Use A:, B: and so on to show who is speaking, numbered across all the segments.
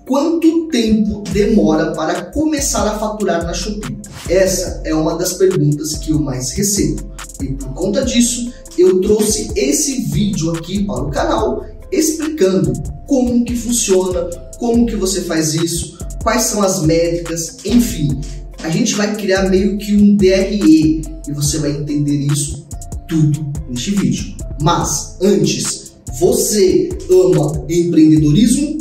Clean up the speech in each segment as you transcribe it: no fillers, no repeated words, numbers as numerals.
A: Quanto tempo demora para começar a faturar na Shopee? Essa é uma das perguntas que eu mais recebo. E por conta disso, eu trouxe esse vídeo aqui para o canal explicando como que funciona, como que você faz isso, quais são as métricas, enfim. A gente vai criar meio que um DRE e você vai entender isso tudo neste vídeo. Mas antes, você ama empreendedorismo?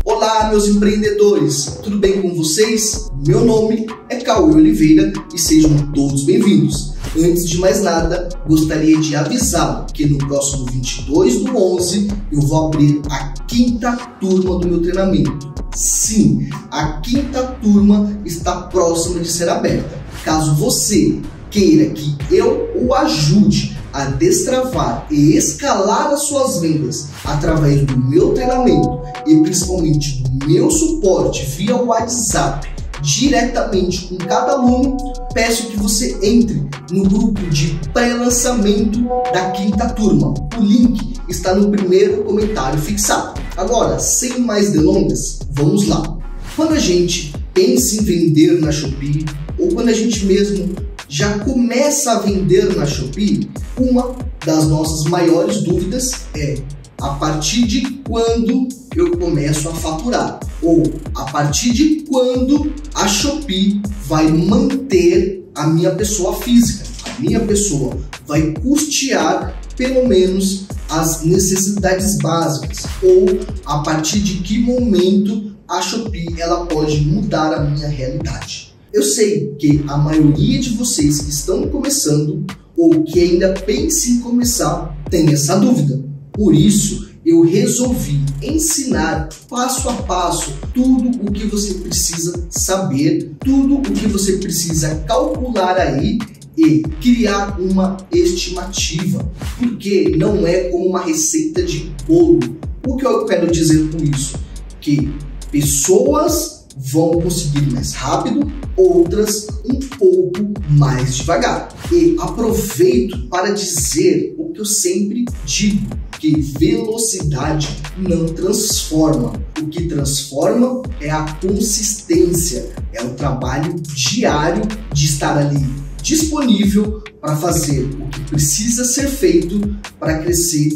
A: Olá, meus empreendedores, tudo bem com vocês? Meu nome é Cauê Oliveira e sejam todos bem-vindos. Antes de mais nada, gostaria de avisar que no próximo 22/11 eu vou abrir a 5ª turma do meu treinamento. Sim, a 5ª turma está próxima de ser aberta. Caso você queira que eu o ajude a destravar e escalar as suas vendas através do meu treinamento e principalmente do meu suporte via WhatsApp diretamente com cada aluno, peço que você entre no grupo de pré-lançamento da 5ª turma. O link está no primeiro comentário fixado. Agora, sem mais delongas, vamos lá. Quando a gente pensa em vender na Shopee, ou quando a gente mesmo já começa a vender na Shopee, uma das nossas maiores dúvidas é: a partir de quando eu começo a faturar? Ou a partir de quando a Shopee vai manter a minha pessoa física? A minha pessoa vai custear pelo menos as necessidades básicas? Ou a partir de que momento a Shopee ela pode mudar a minha realidade? Eu sei que a maioria de vocês que estão começando ou que ainda pensam em começar tem essa dúvida. Por isso, eu resolvi ensinar passo a passo tudo o que você precisa saber, tudo o que você precisa calcular aí e criar uma estimativa, porque não é como uma receita de bolo. O que eu quero dizer com isso? Que pessoas vão conseguir mais rápido, outras um pouco mais devagar. E aproveito para dizer o que eu sempre digo, que velocidade não transforma. O que transforma é a consistência, é o trabalho diário de estar ali disponível para fazer o que precisa ser feito para crescer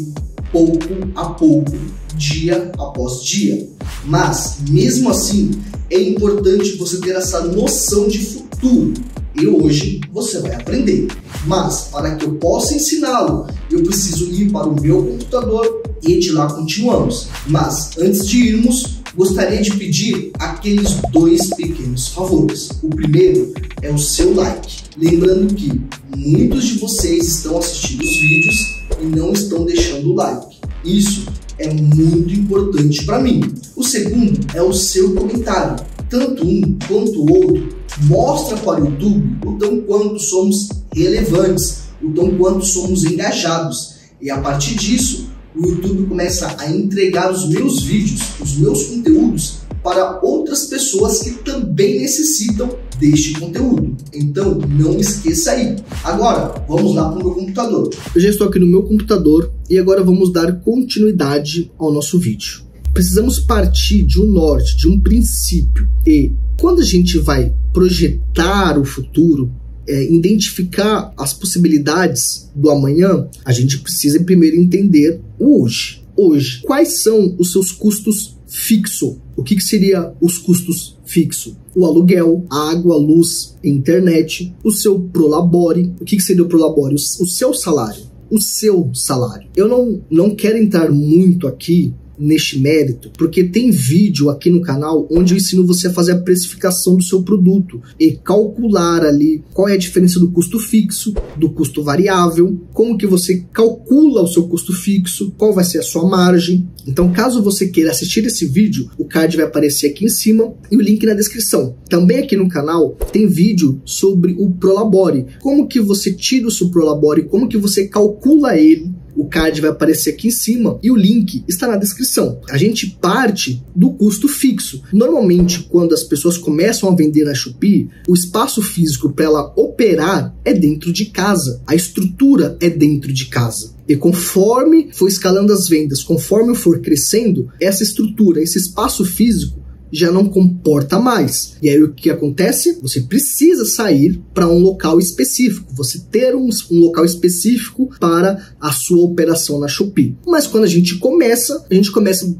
A: pouco a pouco, dia após dia. Mas, mesmo assim, é importante você ter essa noção de futuro. E hoje você vai aprender. Mas, para que eu possa ensiná-lo, eu preciso ir para o meu computador e de lá continuamos. Mas, antes de irmos, gostaria de pedir aqueles 2 pequenos favores. O primeiro é o seu like. Lembrando que muitos de vocês estão assistindo os vídeos e não estão deixando o like. Isso é muito importante para mim. O segundo é o seu comentário. Tanto um quanto o outro mostra para o YouTube o tão quanto somos relevantes, o tão quanto somos engajados. E a partir disso, o YouTube começa a entregar os meus vídeos, os meus conteúdos para outras pessoas que também necessitam deste conteúdo. Então, não esqueça aí. Agora, vamos lá para o meu computador. Eu já estou aqui no meu computador e agora vamos dar continuidade ao nosso vídeo. Precisamos partir de um norte, de um princípio. E quando a gente vai projetar o futuro, identificar as possibilidades do amanhã, a gente precisa primeiro entender o hoje. Hoje, quais são os seus custos fixos? O que seria os custos fixos? O aluguel, a água, a luz, a internet, o seu prolabore. O que seria o prolabore? O seu salário. O seu salário. Eu não quero entrar muito aqui neste mérito, porque tem vídeo aqui no canal onde eu ensino você a fazer a precificação do seu produto e calcular ali qual é a diferença do custo fixo, do custo variável, como que você calcula o seu custo fixo, qual vai ser a sua margem. Então, caso você queira assistir esse vídeo, o card vai aparecer aqui em cima e o link na descrição. Também aqui no canal tem vídeo sobre o Prolabore, como que você tira o seu Prolabore, como que você calcula ele, o card vai aparecer aqui em cima e o link está na descrição. A gente parte do custo fixo. Normalmente, quando as pessoas começam a vender na Shopee, o espaço físico para ela operar é dentro de casa. A estrutura é dentro de casa. E conforme for escalando as vendas, conforme for crescendo, essa estrutura, esse espaço físico já não comporta mais. E aí o que acontece? Você precisa sair para um local específico, você ter um local específico para a sua operação na Shopee. Mas quando a gente começa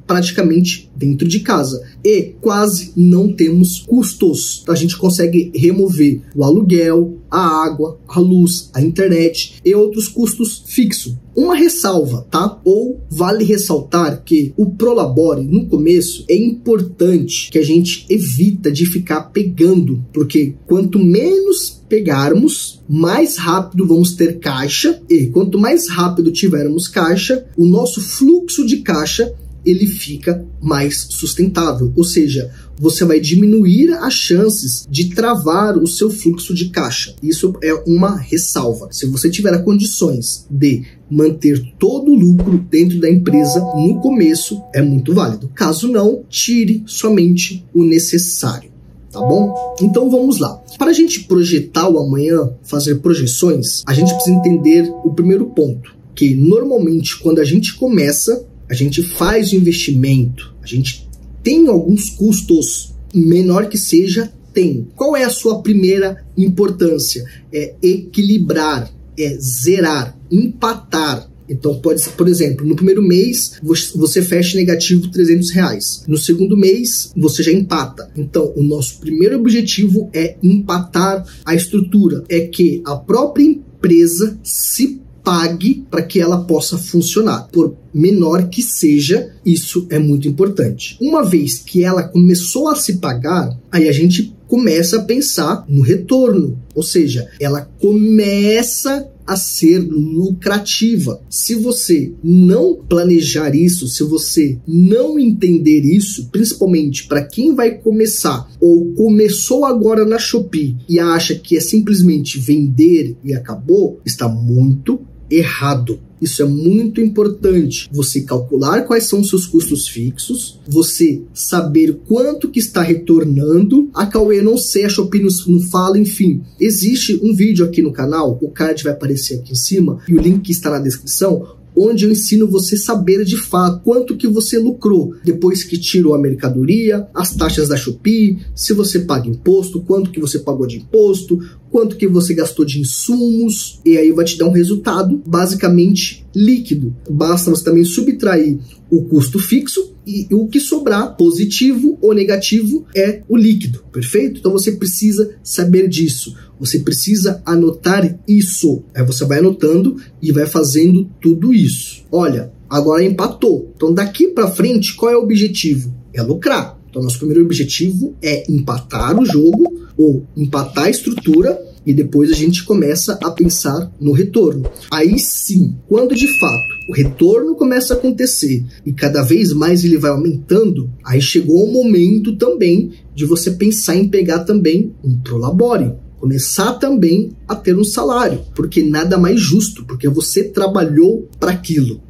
A: praticamente dentro de casa e quase não temos custos. Então a gente consegue remover o aluguel, a água, a luz, a internet e outros custos fixos. Uma ressalva, tá? Ou vale ressaltar que o Prolabore, no começo, é importante que a gente evita de ficar pegando, porque quanto menos pegarmos, mais rápido vamos ter caixa, e quanto mais rápido tivermos caixa, o nosso fluxo de caixa ele fica mais sustentável, ou seja, você vai diminuir as chances de travar o seu fluxo de caixa. Isso é uma ressalva. Se você tiver condições de manter todo o lucro dentro da empresa no começo, é muito válido. Caso não, tire somente o necessário. Tá bom? Então vamos lá. Para a gente projetar o amanhã, fazer projeções, a gente precisa entender o primeiro ponto, que normalmente quando a gente começa, a gente faz o investimento, a gente tem alguns custos, menor que seja, tem. Qual é a sua primeira importância? É equilibrar, é zerar, empatar. Então, pode ser, por exemplo, no primeiro mês, você fecha negativo R$300. No segundo mês, você já empata. Então, o nosso primeiro objetivo é empatar a estrutura. É que a própria empresa se pague para que ela possa funcionar. Por menor que seja, isso é muito importante. Uma vez que ela começou a se pagar, aí a gente começa a pensar no retorno. Ou seja, ela começa a ser lucrativa. Se você não planejar isso, se você não entender isso, principalmente para quem vai começar ou começou agora na Shopee e acha que é simplesmente vender e acabou, está muito errado. Isso é muito importante. Você calcular quais são os seus custos fixos, você saber quanto que está retornando. A Cauê não sei, a Shopee não fala, enfim. Existe um vídeo aqui no canal, o card vai aparecer aqui em cima e o link está na descrição, onde eu ensino você a saber de fato quanto que você lucrou depois que tirou a mercadoria, as taxas da Shopee, se você paga imposto, quanto que você pagou de imposto, quanto que você gastou de insumos, e aí vai te dar um resultado basicamente líquido. Basta você também subtrair o custo fixo e o que sobrar, positivo ou negativo, é o líquido, perfeito? Então você precisa saber disso, você precisa anotar isso. Aí você vai anotando e vai fazendo tudo isso. Olha, agora empatou. Então daqui para frente, qual é o objetivo? É lucrar. Então nosso primeiro objetivo é empatar o jogo ou empatar a estrutura e depois a gente começa a pensar no retorno. Aí sim, quando de fato o retorno começa a acontecer e cada vez mais ele vai aumentando, aí chegou o momento também de você pensar em pegar também um Prolabore. Começar também a ter um salário, porque nada mais justo, porque você trabalhou para aquilo.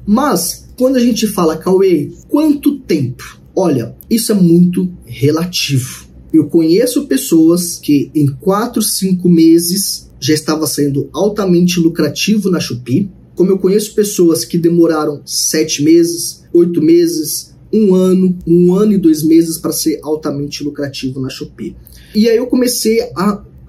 A: Mas, quando a gente fala, Cauê, quanto tempo? Olha, isso é muito relativo. Eu conheço pessoas que em 4, 5 meses já estava sendo altamente lucrativo na Shopee, como eu conheço pessoas que demoraram 7 meses, 8 meses, 1 ano e 2 meses para ser altamente lucrativo na Shopee. E aí eu comecei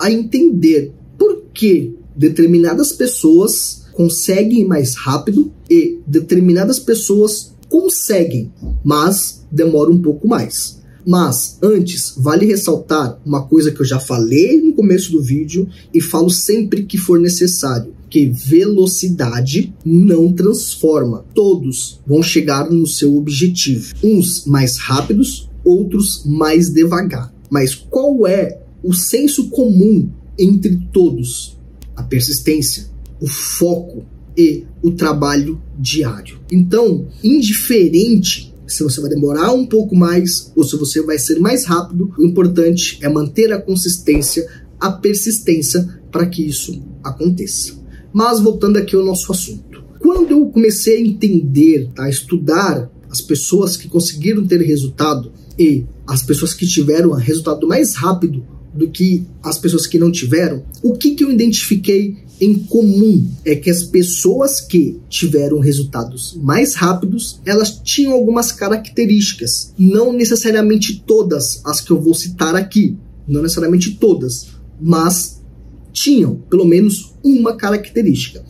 A: a entender por que determinadas pessoas conseguem mais rápido e determinadas pessoas conseguem, mas demora um pouco mais. Mas antes, vale ressaltar uma coisa que eu já falei no começo do vídeo e falo sempre que for necessário, que velocidade não transforma. Todos vão chegar no seu objetivo, uns mais rápidos, outros mais devagar. Mas qual é o senso comum entre todos? A persistência, o foco e o trabalho diário. Então, indiferente se você vai demorar um pouco mais ou se você vai ser mais rápido, o importante é manter a consistência, a persistência para que isso aconteça. Mas voltando aqui ao nosso assunto. Quando eu comecei a entender, a estudar as pessoas que conseguiram ter resultado e as pessoas que tiveram resultado mais rápido do que as pessoas que não tiveram, o que eu identifiquei em comum é que as pessoas que tiveram resultados mais rápidos, elas tinham algumas características, não necessariamente todas as que eu vou citar aqui, não necessariamente todas, mas tinham pelo menos uma característica.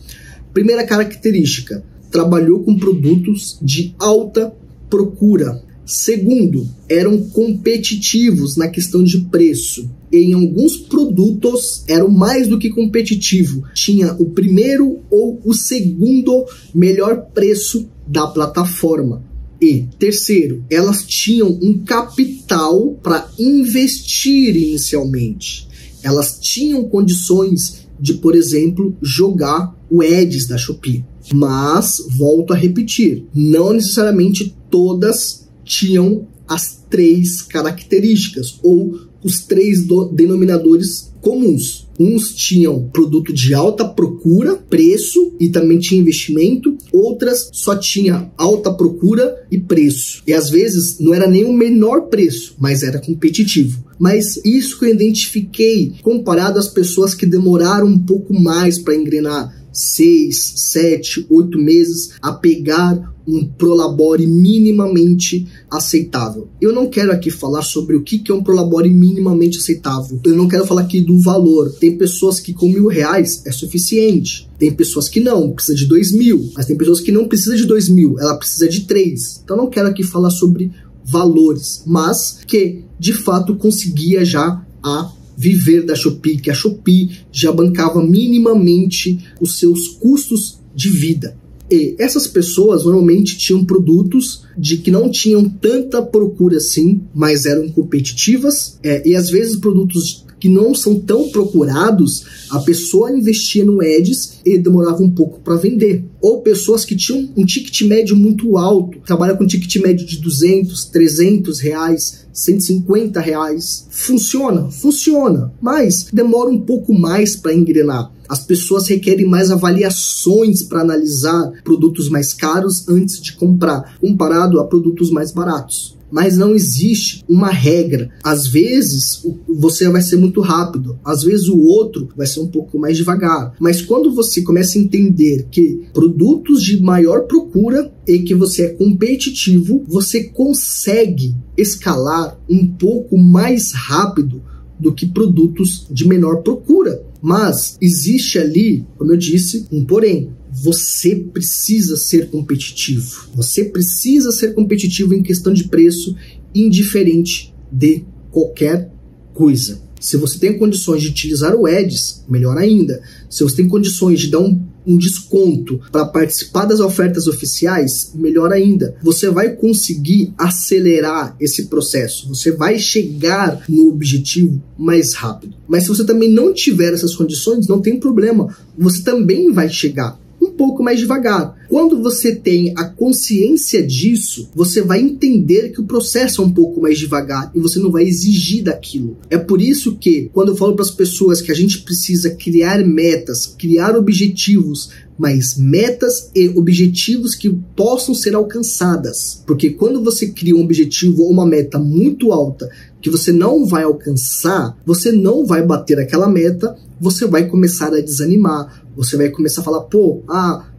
A: Primeira característica, trabalhou com produtos de alta procura. Segundo, eram competitivos na questão de preço. Em alguns produtos eram mais do que competitivo. Tinha o primeiro ou o segundo melhor preço da plataforma. E terceiro, elas tinham um capital para investir inicialmente. Elas tinham condições de, por exemplo, jogar o Ads da Shopee. Mas, volto a repetir, não necessariamente todas tinham as 3 características ou os 3 denominadores comuns. Uns tinham produto de alta procura, preço e também tinha investimento. Outras só tinha alta procura e preço. E às vezes não era nem o menor preço, mas era competitivo. Mas isso que eu identifiquei comparado às pessoas que demoraram um pouco mais para engrenar, 6, 7, 8 meses a pegar um Prolabore minimamente aceitável. Eu não quero aqui falar sobre o que é um Prolabore minimamente aceitável. Eu não quero falar aqui do valor. Tem pessoas que com R$1.000 é suficiente. Tem pessoas que não, precisa de 2.000. Mas tem pessoas que não precisa de 2.000, ela precisa de 3. Então eu não quero aqui falar sobre valores, mas que de fato conseguia já a viver da Shopee, que a Shopee já bancava minimamente os seus custos de vida. E essas pessoas normalmente tinham produtos de que não tinham tanta procura assim, mas eram competitivas, e às vezes produtos que não são tão procurados, a pessoa investia no Ads e demorava um pouco para vender. Ou pessoas que tinham um ticket médio muito alto, trabalham com ticket médio de R$200, R$300, R$150. Funciona, mas demora um pouco mais para engrenar. As pessoas requerem mais avaliações para analisar produtos mais caros antes de comprar, comparado a produtos mais baratos. Mas não existe uma regra. Às vezes você vai ser muito rápido, às vezes o outro vai ser um pouco mais devagar. Mas quando você começa a entender que produtos de maior procura e que você é competitivo, você consegue escalar um pouco mais rápido do que produtos de menor procura. Mas existe ali, como eu disse, um porém. Você precisa ser competitivo. Você precisa ser competitivo em questão de preço, indiferente de qualquer coisa. Se você tem condições de utilizar o Ads, melhor ainda. Se você tem condições de dar um desconto para participar das ofertas oficiais, melhor ainda. Você vai conseguir acelerar esse processo. Você vai chegar no objetivo mais rápido. Mas se você também não tiver essas condições, não tem problema. Você também vai chegar um pouco mais devagar. Quando você tem a consciência disso, você vai entender que o processo é um pouco mais devagar e você não vai exigir daquilo. É por isso que, quando eu falo para as pessoas que a gente precisa criar metas, criar objetivos, mas metas e objetivos que possam ser alcançadas. Porque quando você cria um objetivo ou uma meta muito alta que você não vai alcançar, você não vai bater aquela meta, você vai começar a desanimar, você vai começar a falar,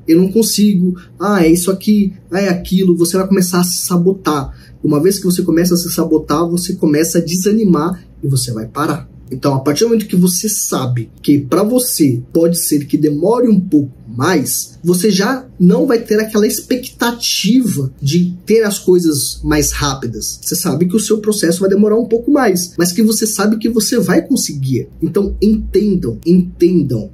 A: eu não consigo, é isso aqui, é aquilo, você vai começar a se sabotar. Uma vez que você começa a se sabotar, você começa a desanimar e você vai parar. Então, a partir do momento que você sabe que para você pode ser que demore um pouco mais, você já não vai ter aquela expectativa de ter as coisas mais rápidas. Você sabe que o seu processo vai demorar um pouco mais, mas que você sabe que você vai conseguir. Então, entendam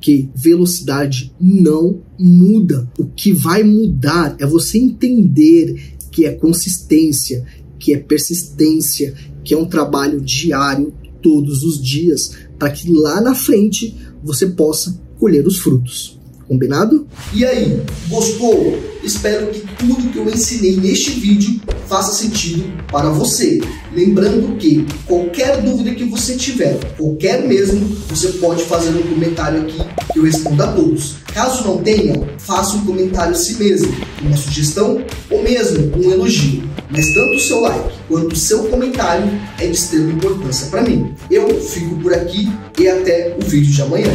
A: que velocidade não muda. O que vai mudar é você entender que é consistência, que é persistência, que é um trabalho diário, todos os dias, para que lá na frente você possa colher os frutos. Combinado? E aí, gostou? Espero que tudo que eu ensinei neste vídeo faça sentido para você. Lembrando que qualquer dúvida que você tiver, qualquer mesmo, você pode fazer um comentário aqui que eu respondo a todos. Caso não tenha, faça um comentário a si mesmo, uma sugestão ou mesmo um elogio. Mas tanto o seu like quanto o seu comentário é de extrema importância para mim. Eu fico por aqui e até o vídeo de amanhã.